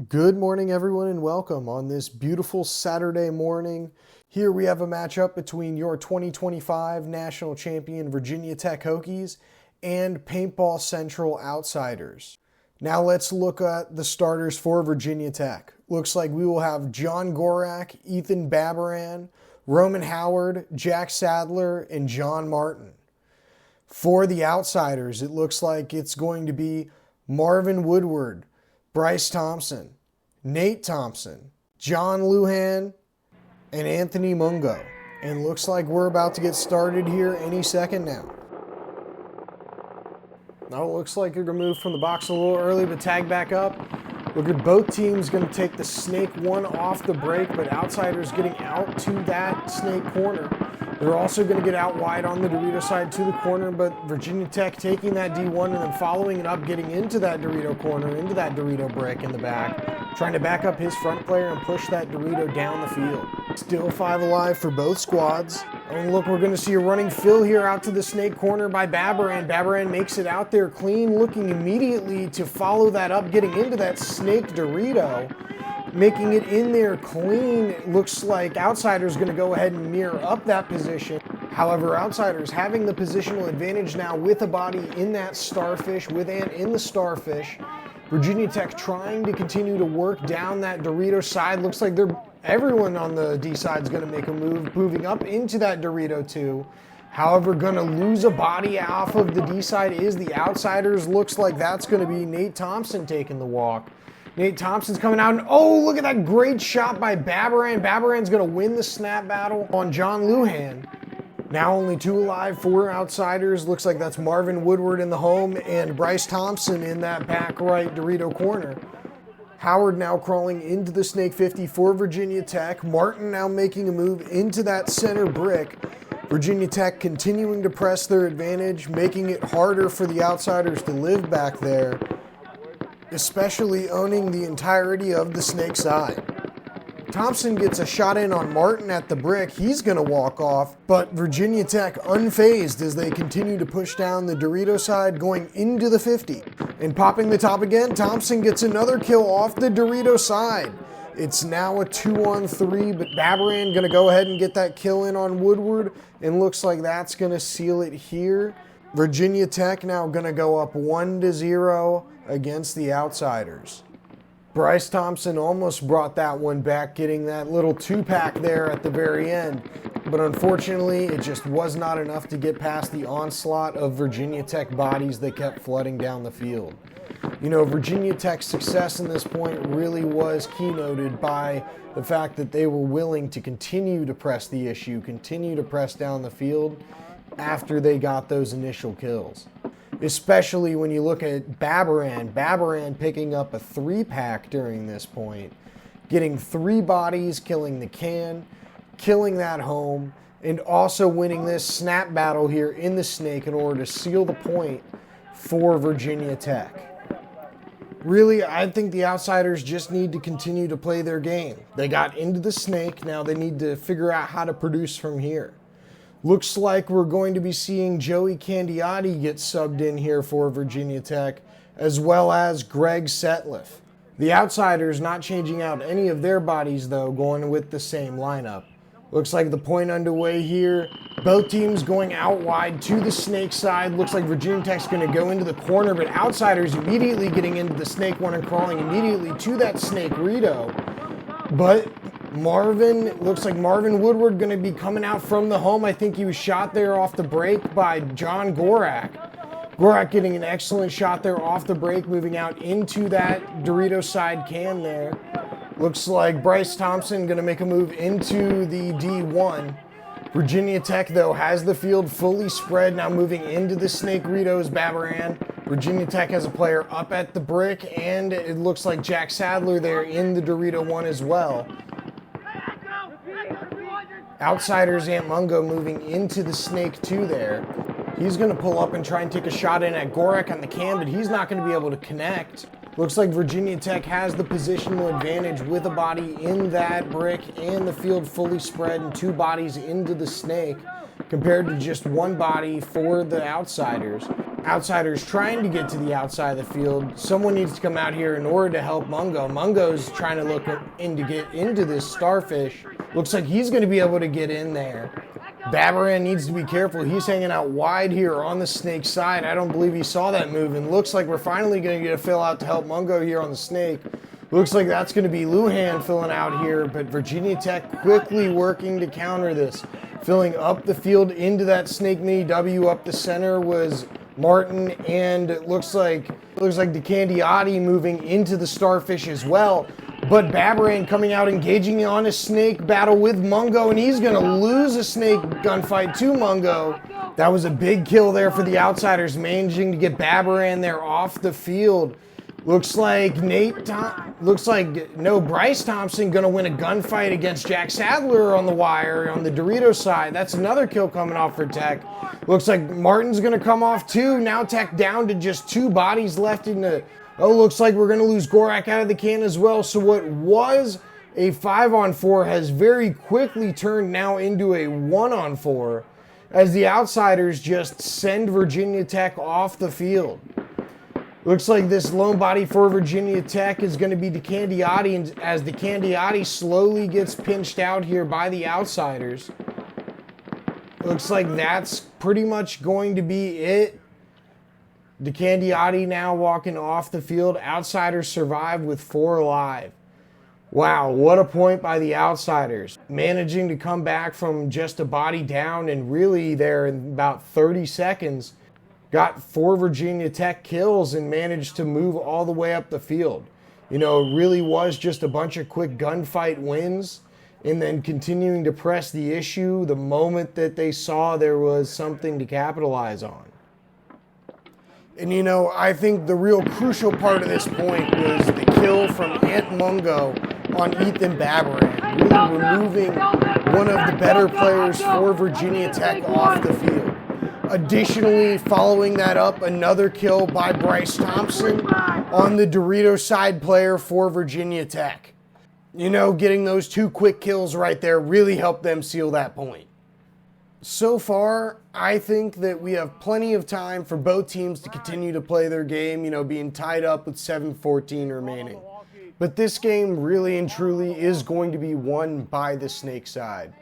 Good morning, everyone, and welcome on this beautiful Saturday morning. Here we have a matchup between your 2025 national champion Virginia Tech Hokies and Paintball Central Outsiders. Now let's look at the starters for Virginia Tech. Looks like we will have John Gorak, Ethan Babaran, Roman Howard, Jack Sadler, and John Martin. For the Outsiders, it looks like it's going to be Marvin Woodward, Bryce Thompson, Nate Thompson, John Lujan, and Anthony Mungo. And looks like we're about to get started here any second now. Now it looks like you're going to move from the box a little early, but tag back up. Look at both teams going to take the snake one off the break, but Outsiders getting out to that snake corner. They're also going to get out wide on the Dorito side to the corner, but Virginia Tech taking that D1 and then following it up, getting into that Dorito corner, into that Dorito brick in the back, trying to back up his front player and push that Dorito down the field. Still 5 alive for both squads. And look, we're going to see a running fill here out to the snake corner by Babaran. Babaran makes it out there clean, looking immediately to follow that up, getting into that snake Dorito. Making it in there clean. Looks like Outsiders going to go ahead and mirror up that position. However, Outsiders having the positional advantage now with a body in that starfish, with Ant in the starfish. Virginia Tech trying to continue to work down that Dorito side. Looks like everyone on the D side is going to make a move, moving up into that Dorito too. However, going to lose a body off of the D side is the Outsiders. Looks like that's going to be Nate Thompson taking the walk. Nate Thompson's coming out, and oh, look at that great shot by Babaran. Babaran's going to win the snap battle on John Lujan. Now only 2 alive for Outsiders. Looks like that's Marvin Woodward in the home and Bryce Thompson in that back right Dorito corner. Howard now crawling into the Snake 50 for Virginia Tech. Martin now making a move into that center brick. Virginia Tech continuing to press their advantage, making it harder for the Outsiders to live back there, especially owning the entirety of the snake side. Thompson gets a shot in on Martin at the brick. He's going to walk off, but Virginia Tech unfazed as they continue to push down the Dorito side, going into the 50. And popping the top again, Thompson gets another kill off the Dorito side. It's now a 2-on-3, but Babaran going to go ahead and get that kill in on Woodward, and looks like that's going to seal it here. Virginia Tech now going to go up 1-0 against the Outsiders. Bryce Thompson almost brought that one back, getting that little 2-pack there at the very end. But unfortunately, it just was not enough to get past the onslaught of Virginia Tech bodies that kept flooding down the field. You know, Virginia Tech's success in this point really was keynoted by the fact that they were willing to continue to press the issue, continue to press down the field after they got those initial kills. Especially when you look at Babaran picking up a 3-pack during this point, getting 3 bodies, killing the can, killing that home, and also winning this snap battle here in the snake in order to seal the point for Virginia Tech. Really, I think the Outsiders just need to continue to play their game. They got into the snake, now they need to figure out how to produce from here. Looks like we're going to be seeing Joey Candiotti get subbed in here for Virginia Tech, as well as Greg Setliff. The Outsiders not changing out any of their bodies, though, going with the same lineup. Looks like the point underway here. Both teams going out wide to the snake side. Looks like Virginia Tech's going to go into the corner, but Outsiders immediately getting into the snake one and crawling immediately to that snake Rito. But looks like Marvin Woodward going to be coming out from the home. I think he was shot there off the break by John Gorak. Gorak getting an excellent shot there off the break, moving out into that Dorito side can there. Looks like Bryce Thompson going to make a move into the D1. Virginia Tech, though, has the field fully spread, now moving into the Snake Ritos Babaran. Virginia Tech has a player up at the brick, and it looks like Jack Sadler there in the Dorito one as well. Outsiders Ant Mungo moving into the Snake 2 there. He's going to pull up and try and take a shot in at Gorak on the can, but he's not going to be able to connect. Looks like Virginia Tech has the positional advantage with a body in that brick and the field fully spread and 2 bodies into the snake. compared to just one body for the Outsiders. Outsiders trying to get to the outside of the field. Someone needs to come out here in order to help Mungo. Mungo's trying to look in to get into this starfish. Looks like he's going to be able to get in there. Babaran needs to be careful. He's hanging out wide here on the snake side. I don't believe he saw that move, and looks like we're finally going to get a fill out to help Mungo here on the snake. Looks like that's going to be Lujan filling out here, but Virginia Tech quickly working to counter this. Filling up the field into that snake mini W. Up the center was Martin, and it looks like DeCandiotti moving into the starfish as well. But Babaran coming out, engaging on a snake battle with Mungo, and he's going to lose a snake gunfight to Mungo. That was a big kill there for the Outsiders, managing to get Babaran there off the field. Looks like Bryce Thompson going to win a gunfight against Jack Sadler on the wire on the Dorito side. That's another kill coming off for Tech. Looks like Martin's going to come off too. Now Tech down to just 2 bodies left in the... Oh, looks like we're going to lose Gorak out of the can as well. So what was a 5-on-4 has very quickly turned now into a 1-on-4 as the Outsiders just send Virginia Tech off the field. Looks like this lone body for Virginia Tech is going to be DeCandiotti, and as DeCandiotti slowly gets pinched out here by the Outsiders. Looks like that's pretty much going to be it. DeCandiotti now walking off the field. Outsiders survive with 4 alive. Wow, what a point by the Outsiders. Managing to come back from just a body down, and really there in about 30 seconds, got 4 Virginia Tech kills and managed to move all the way up the field. You know, it really was just a bunch of quick gunfight wins, and then continuing to press the issue the moment that they saw there was something to capitalize on. And you know, I think the real crucial part of this point was the kill from Ant Mungo on Ethan Babaran, really removing one of the better players for Virginia Tech off the field. Additionally, following that up, another kill by Bryce Thompson on the Dorito side player for Virginia Tech. You know, getting those 2 quick kills right there really helped them seal that point. So far, I think that we have plenty of time for both teams to continue to play their game, you know, being tied up with 7:14 remaining. But this game really and truly is going to be won by the snake side.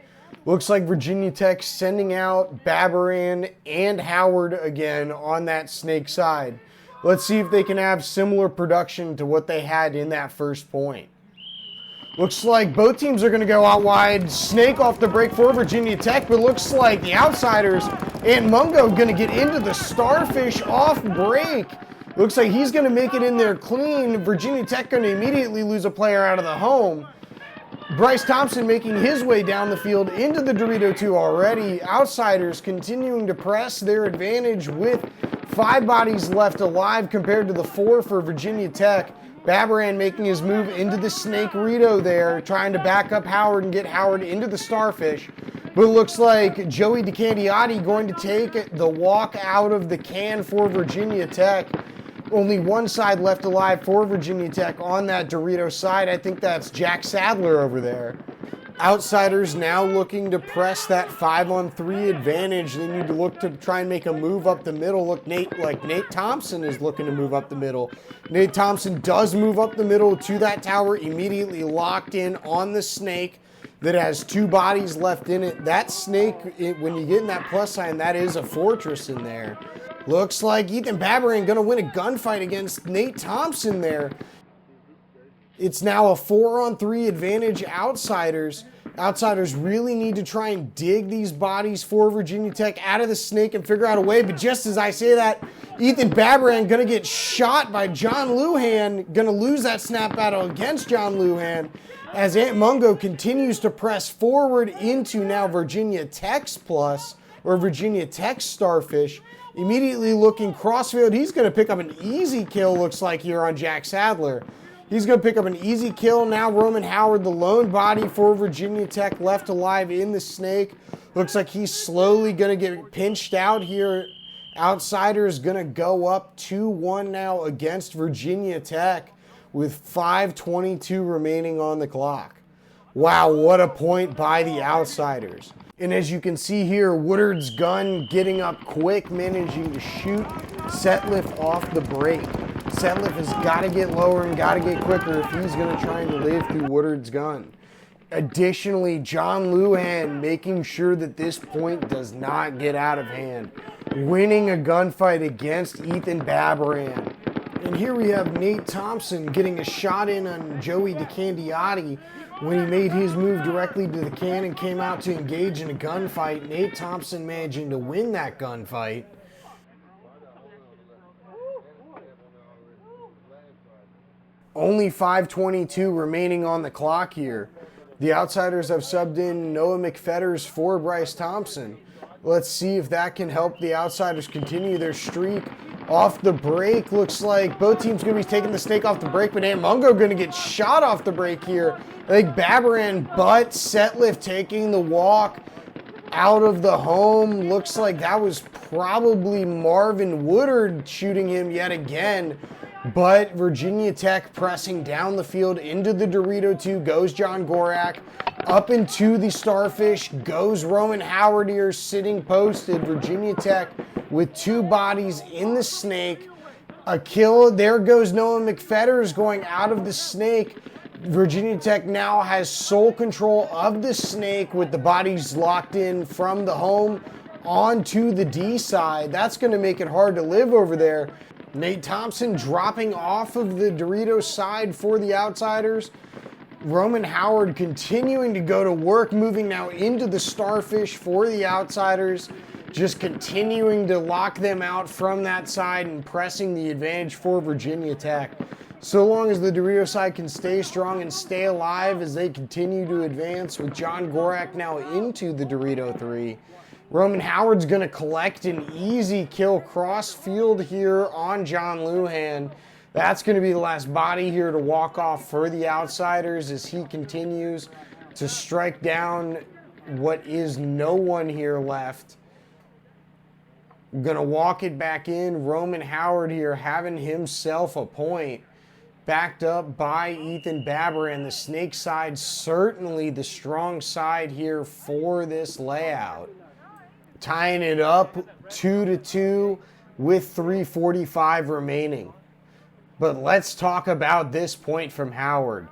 Looks like Virginia Tech sending out Babaran and Howard again on that snake side. Let's see if they can have similar production to what they had in that first point. Looks like both teams are going to go out wide. Snake off the break for Virginia Tech, but looks like the Outsiders and Mungo going to get into the starfish off break. Looks like he's going to make it in there clean. Virginia Tech going to immediately lose a player out of the home. Bryce Thompson making his way down the field into the Dorito 2 already. Outsiders continuing to press their advantage with 5 bodies left alive compared to the 4 for Virginia Tech. Babaran making his move into the Snake Rito there, trying to back up Howard and get Howard into the starfish. But it looks like Joey DeCandiotti going to take the walk out of the can for Virginia Tech. Only one side left alive for Virginia Tech on that Dorito side. I think that's Jack Sadler over there. Outsiders now looking to press that 5-on-3 advantage. They need to look to try and make a move up the middle. Look, Nate Thompson is looking to move up the middle. Nate Thompson does move up the middle to that tower, immediately locked in on the snake that has 2 bodies left in it. That snake, when you get in that plus sign, that is a fortress in there. Looks like Ethan Babaran going to win a gunfight against Nate Thompson there. It's now a 4-on-3 advantage Outsiders. Outsiders really need to try and dig these bodies for Virginia Tech out of the snake and figure out a way. But just as I say that, Ethan Babaran going to get shot by John Lujan. Going to lose that snap battle against John Lujan as Ant Mungo continues to press forward into now Virginia Tech's plus, or Virginia Tech's starfish. Immediately looking crossfield. He's going to pick up an easy kill, looks like, here on Jack Sadler. He's going to pick up an easy kill. Now Roman Howard, the lone body for Virginia Tech, left alive in the snake. Looks like he's slowly going to get pinched out here. Outsiders going to go up 2-1 now against Virginia Tech with 5:22 remaining on the clock. Wow, what a point by the Outsiders. And as you can see here, Woodard's gun getting up quick, managing to shoot Setliff off the break. Setliff has got to get lower and got to get quicker if he's going to try and live through Woodard's gun. Additionally, John Luhan making sure that this point does not get out of hand, winning a gunfight against Ethan Babaran. And here we have Nate Thompson getting a shot in on Joey DeCandiotti when he made his move directly to the can and came out to engage in a gunfight. Nate Thompson managing to win that gunfight. Only 5:22 remaining on the clock here. The Outsiders have subbed in Noah McFetters for Bryce Thompson. Let's see if that can help the Outsiders continue their streak. Off the break, looks like both teams going to be taking the snake off the break, but Mungo going to get shot off the break here. I think Babaran, but Setliff taking the walk out of the home. Looks like that was probably Marvin Woodard shooting him yet again. But Virginia Tech pressing down the field into the Dorito 2 goes John Gorak. Up into the Starfish goes Roman Howard here sitting posted. Virginia Tech with 2 bodies in the snake. A kill. There goes Noah McFetters going out of the snake. Virginia Tech now has sole control of the snake with the bodies locked in from the home onto the D side. That's going to make it hard to live over there. Nate Thompson dropping off of the Doritos side for the Outsiders. Roman Howard continuing to go to work, moving now into the Starfish for the Outsiders. Just continuing to lock them out from that side and pressing the advantage for Virginia Tech. So long as the Dorito side can stay strong and stay alive as they continue to advance with John Gorak now into the Dorito 3. Roman Howard's going to collect an easy kill cross field here on John Luhan. That's going to be the last body here to walk off for the Outsiders as he continues to strike down what is no one here left. Going to walk it back in. Roman Howard here having himself a point. Backed up by Ethan Babaran. The snake side certainly the strong side here for this layout. Tying it up 2-2 with 3:45 remaining. But let's talk about this point from Howard.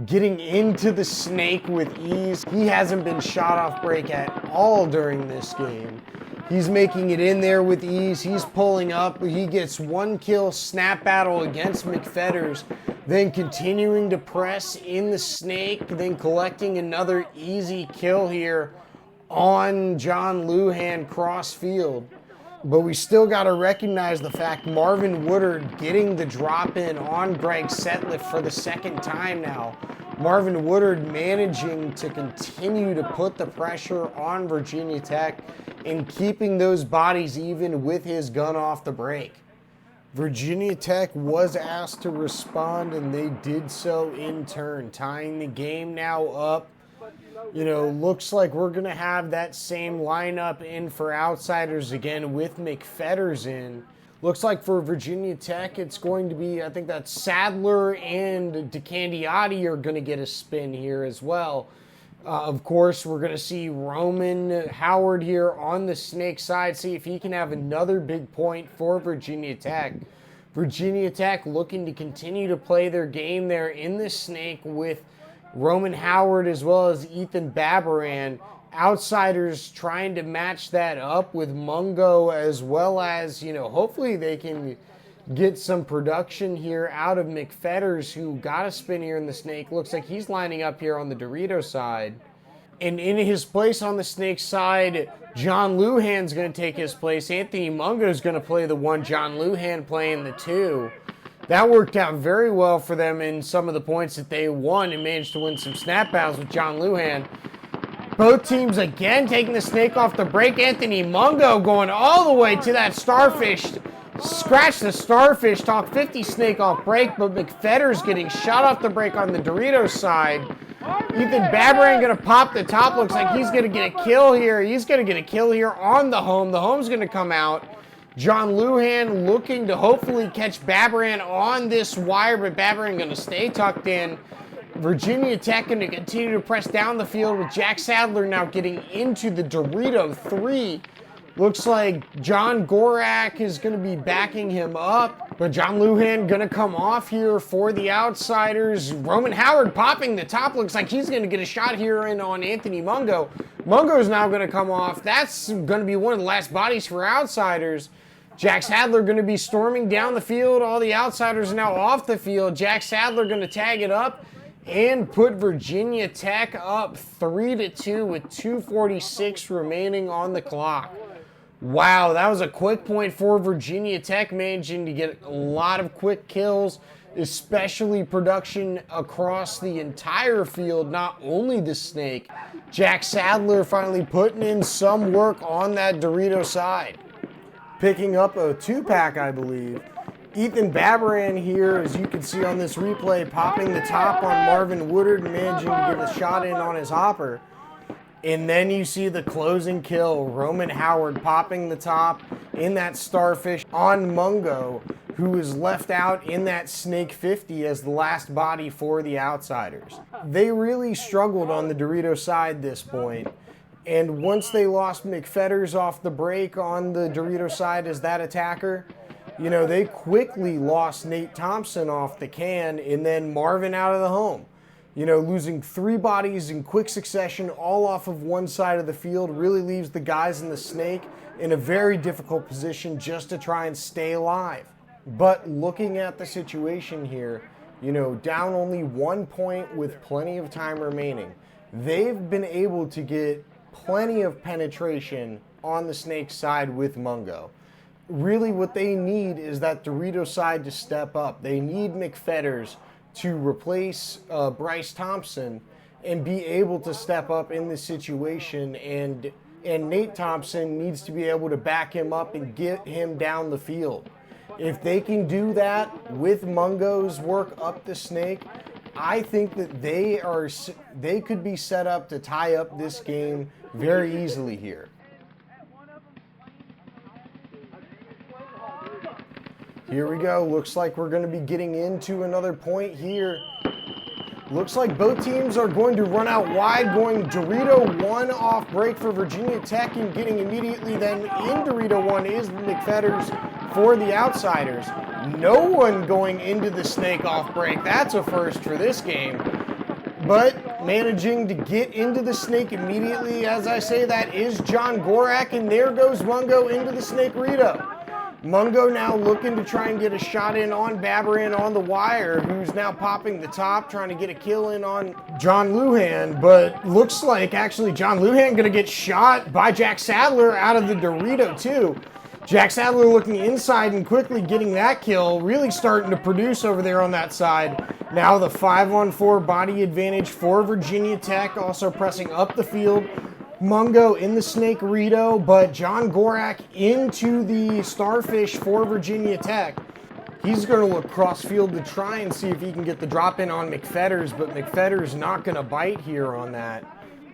Getting into the snake with ease. He hasn't been shot off break at all during this game. He's making it in there with ease. He's pulling up. He gets 1 kill snap battle against McFetters. Then continuing to press in the snake. Then collecting another easy kill here on John Luhan cross field. But we still got to recognize the fact Marvin Woodard getting the drop in on Greg Setliff for the second time now. Marvin Woodard managing to continue to put the pressure on Virginia Tech and keeping those bodies even with his gun off the break. Virginia Tech was asked to respond and they did so in turn, tying the game now up. Looks like we're going to have that same lineup in for Outsiders again with McFetters in. Looks like for Virginia Tech, it's going to be, I think that Sadler and DeCandiotti are going to get a spin here as well. Of course, we're going to see Roman Howard here on the snake side, see if he can have another big point for Virginia Tech. Virginia Tech looking to continue to play their game there in the snake with Roman Howard as well as Ethan Babaran. Outsiders trying to match that up with Mungo as well as, hopefully they can get some production here out of McFetters, who got a spin here in the snake. Looks like he's lining up here on the Dorito side. And in his place on the snake side, John Luhan's going to take his place. Anthony Mungo's going to play the 1, John Luhan playing the 2. That worked out very well for them in some of the points that they won and managed to win some snap battles with John Luhan. Both teams again taking the snake off the break. Anthony Mungo going all the way to that Starfish. Scratch the Starfish, talk 50 snake off break, but McFetters getting shot off the break on the Doritos side. Ethan Babaran going to pop the top. Looks like he's going to get a kill here. He's going to get a kill here on the home. The home's going to come out. John Luhan looking to hopefully catch Babaran on this wire, but Babaran going to stay tucked in. Virginia Tech going to continue to press down the field with Jack Sadler now getting into the Dorito 3. Looks like John Gorak is going to be backing him up, but John Lujan going to come off here for the Outsiders. Roman Howard popping the top. Looks like he's going to get a shot here in on Anthony Mungo. Mungo's now going to come off. That's going to be one of the last bodies for Outsiders. Jack Sadler going to be storming down the field. All the Outsiders are now off the field. Jack Sadler going to tag it up and put Virginia Tech up 3-2 with 2:46 remaining on the clock. Wow, that was a quick point for Virginia Tech, managing to get a lot of quick kills, especially production across the entire field, not only the snake. Jack Sadler finally putting in some work on that Dorito side. Picking up a 2-pack, I believe. Ethan Babaran here, as you can see on this replay, popping the top on Marvin Woodard and managing to get a shot in on his hopper. And then you see the closing kill, Roman Howard popping the top in that Starfish on Mungo, who is left out in that Snake 50 as the last body for the Outsiders. They really struggled on the Dorito side this point. And once they lost McFetters off the break on the Dorito side as that attacker, you know, they quickly lost Nate Thompson off the can and then Marvin out of the home. You know, losing 3 bodies in quick succession all off of one side of the field really leaves the guys in the Snake in a very difficult position just to try and stay alive. But looking at the situation here, you know, down only 1 point with plenty of time remaining, they've been able to get plenty of penetration on the Snake side with Mungo. Really what they need is that Dorito side to step up. They need McFetters to replace Bryce Thompson and be able to step up in this situation, and Nate Thompson needs to be able to back him up and get him down the field. If they can do that with Mungo's work up the Snake, I think that they could be set up to tie up this game very easily here. Here we go. Looks like we're going to be getting into another point here. Looks like both teams are going to run out wide, going Dorito 1 off break for Virginia Tech, and getting immediately then in Dorito 1 is McFetters for the Outsiders. No one going into the Snake off break. That's a first for this game. But managing to get into the Snake immediately, as I say, that is John Gorak, and there goes Mungo into the Snake Rito. Mungo now looking to try and get a shot in on Babaran on the wire, who's now popping the top, trying to get a kill in on John Lujan, but looks like actually John Lujan going to get shot by Jack Sadler out of the Dorito too. Jack Sadler looking inside and quickly getting that kill, really starting to produce over there on that side. Now the 5-on-4 body advantage for Virginia Tech, also pressing up the field. Mungo in the Snake Rito, but John Gorak into the Starfish for Virginia Tech. He's going to look cross field to try and see if he can get the drop in on McFetters, but McFetters not going to bite here on that.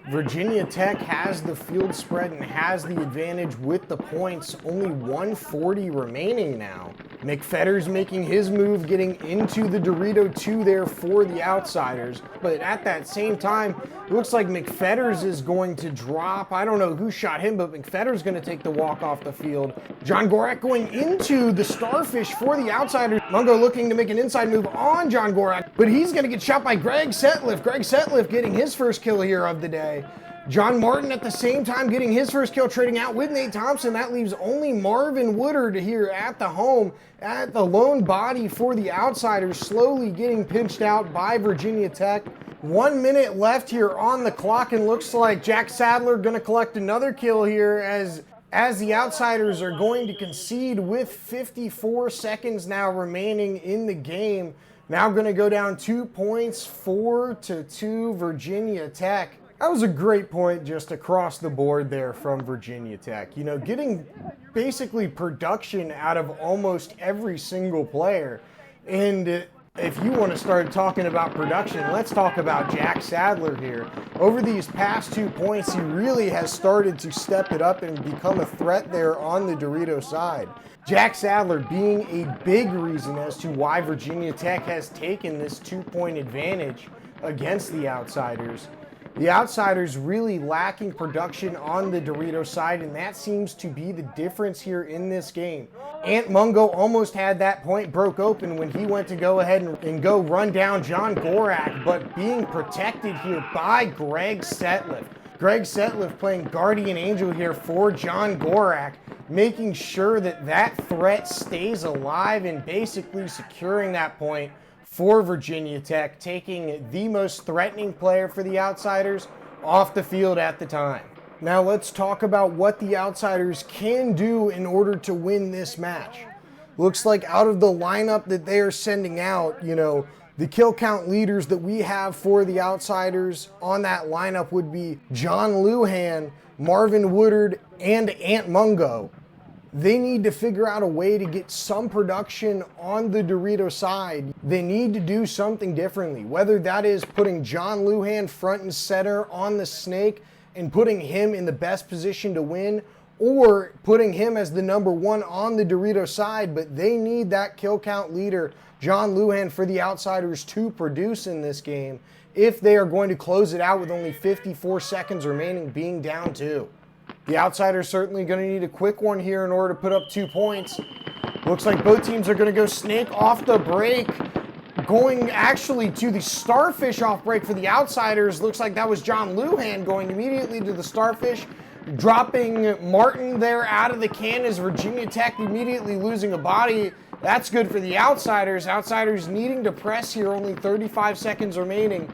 Virginia Tech has the field spread and has the advantage with the points. Only 140 remaining now. McFetters making his move, getting into the Dorito 2 there for the Outsiders. But at that same time, it looks like McFetters is going to drop. I don't know who shot him, but McFetters going to take the walk off the field. John Gorak going into the Starfish for the Outsiders. Mungo looking to make an inside move on John Gorak, but he's going to get shot by Greg Setliff. Greg Setliff getting his first kill here of the day. John Martin at the same time getting his first kill, trading out with Nate Thompson. That leaves only Marvin Woodard here at the home, at the lone body for the Outsiders, slowly getting pinched out by Virginia Tech. 1 minute left here on the clock, and looks like Jack Sadler going to collect another kill here as the Outsiders are going to concede with 54 seconds now remaining in the game. Now going to go down 2 points, 4-2 Virginia Tech. That was a great point just across the board there from Virginia Tech. You know, getting basically production out of almost every single player. And if you want to start talking about production, let's talk about Jack Sadler here. Over these past 2 points, he really has started to step it up and become a threat there on the Dorito side. Jack Sadler being a big reason as to why Virginia Tech has taken this 2-point advantage. against the Outsiders. The Outsiders really lacking production on the Dorito side, and that seems to be the difference here in this game. Ant Mungo almost had that point broke open when he went to go ahead and go run down John Gorak, but being protected here by Greg Setliff. Greg Setliff playing Guardian Angel here for John Gorak, making sure that that threat stays alive and basically securing that point for Virginia Tech, taking the most threatening player for the Outsiders off the field at the time. Now let's talk about what the Outsiders can do in order to win this match. Looks like out of the lineup that they are sending out, the kill count leaders that we have for the Outsiders on that lineup would be John Lujan, Marvin Woodard, and Ant Mungo. They need to figure out a way to get some production on the Dorito side. They need to do something differently, whether that is putting John Lujan front and center on the Snake and putting him in the best position to win, or putting him as the number one on the Dorito side, but they need that kill count leader, John Lujan, for the Outsiders to produce in this game if they are going to close it out with only 54 seconds remaining, being down 2. The Outsiders certainly going to need a quick one here in order to put up 2 points. Looks like both teams are going to go Snake off the break. Going actually to the Starfish off break for the Outsiders. Looks like that was John Lujan going immediately to the Starfish. Dropping Martin there out of the can as Virginia Tech immediately losing a body. That's good for the Outsiders. Outsiders needing to press here, only 35 seconds remaining.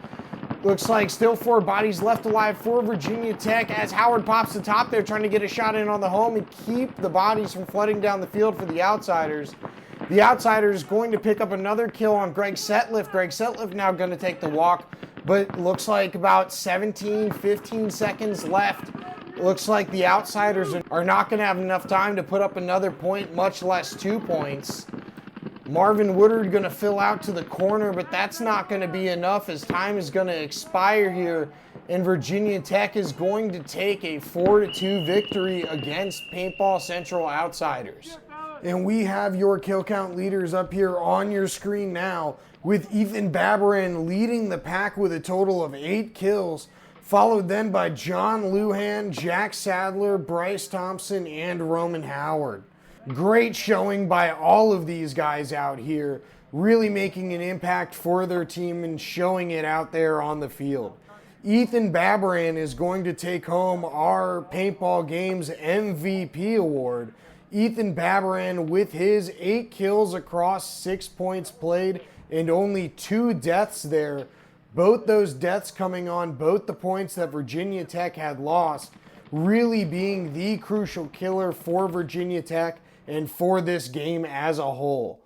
Looks like still 4 bodies left alive for Virginia Tech as Howard pops the top there, trying to get a shot in on the home and keep the bodies from flooding down the field for the Outsiders. The Outsiders going to pick up another kill on Greg Setliff. Greg Setliff now going to take the walk, but looks like about 17, 15 seconds left. Looks like the Outsiders are not going to have enough time to put up another point, much less 2 points. Marvin Woodard going to fill out to the corner, but that's not going to be enough as time is going to expire here, and Virginia Tech is going to take a 4-2 victory against Paintball Central Outsiders. And we have your kill count leaders up here on your screen now, with Ethan Babarin leading the pack with a total of 8 kills, followed then by John Lujan, Jack Sadler, Bryce Thompson, and Roman Howard. Great showing by all of these guys out here, really making an impact for their team and showing it out there on the field. Ethan Babaran is going to take home our Paintball Games MVP award. Ethan Babaran with his 8 kills across 6 points played and only 2 deaths there. Both those deaths coming on both the points that Virginia Tech had lost, really being the crucial killer for Virginia Tech and for this game as a whole.